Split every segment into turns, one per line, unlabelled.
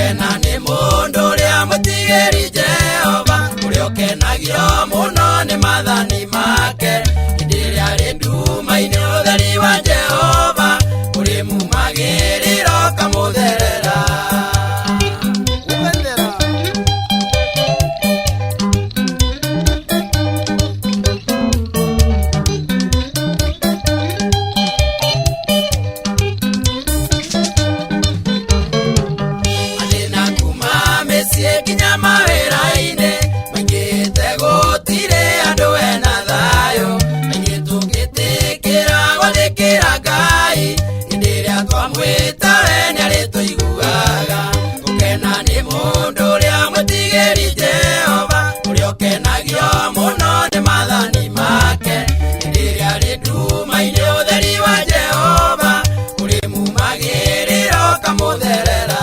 Gukena ni mundu uria mutigiri Jehova, uria ukenagio muno ni mathani make. Indiria ri nduma-ini utheri wa Jehova, uri mumagiriro kamutherera. Kinya mawira-ini maingite gutire andu ena thayo, maingi tungitikira gwathikira Ngai. Indiria twamwita we niarituiguaga. Gukena ni mundu uria mutigiri Jehova, uria ukenagio muno ni mathani make. Indiria ri nduma-ini utheri wa Jehova, uri mumagiriro kamutherera.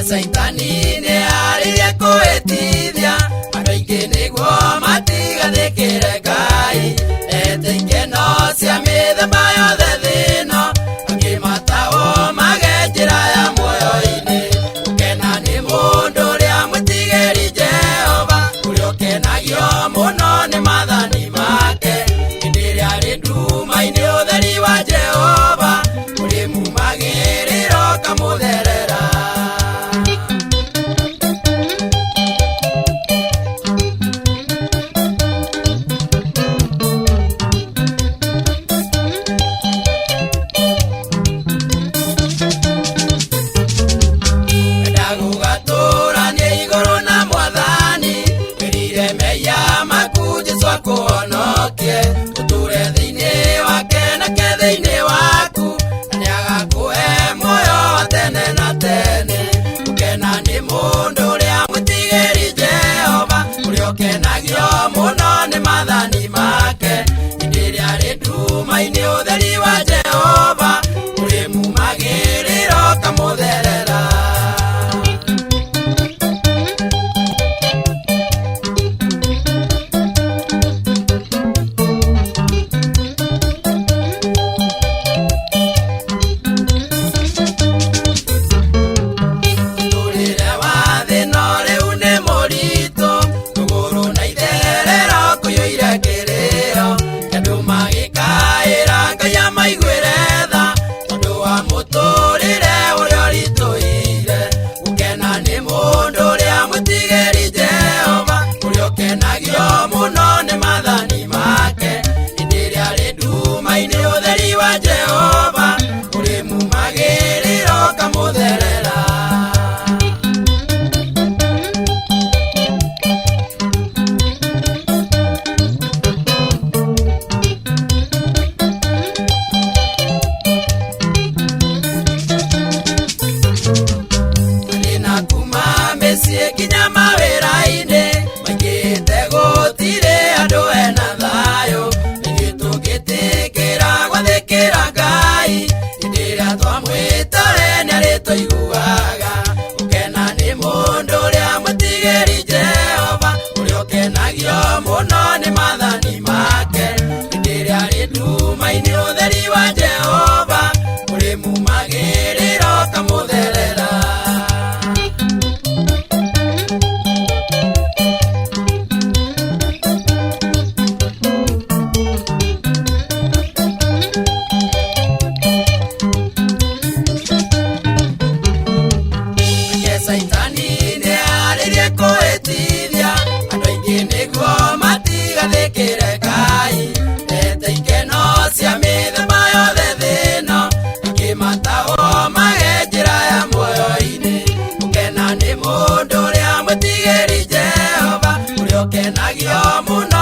Saitani ni aririe kuitithia andu aingi niguo matigathikire Ngai. Ete ikeno cia mithemba yothe thino, angi matao mage njira ya muoyo-ini. Gukena ni mundu uria mutigiri Jehova, uria ukenagio muno ni mathani make. Indiria ri nduma-ini utheri wa Jehova, uri mumagiriro kamutherera. Kuonokie uture thiini wake nake thiini waku, na niagakuhe muoyo wa tene na tene. Gukena ni mundu uria mutigiri Jehova, uria ukenagio muno ni mathani make. Indiria ri nduma-ini utheri wa Jehova, uri mumagiriro kamutherera. Gukena ni mundu uria mutigiri Jehova, uria ukenagio muno ni mathani make. Indiria ri nduma-ini utheri wa Jehova, uri mumagiriro kamutherera. Kinya mawira-ini maingite gutire andu ena thayo, maingi tungitikira gwathikira Ngai. Indiria twamwita we niarituiguaga. Gukena ni mundu uria mutigiri Jehova, uria ukenagio muno ni mathani make. Indiria ri nduma-ini utheri wa Jehova, uri mumagiriro kamutherera. Saitani ni aririe kuitithia andu aingi niguo matigathikire Ngai. Ete ikeno cia mithemba yothe thino, angi matao mage njira ya muoyo-ini. Gukena ni mundu uria mutigiri Jehova, uria ukenagio muno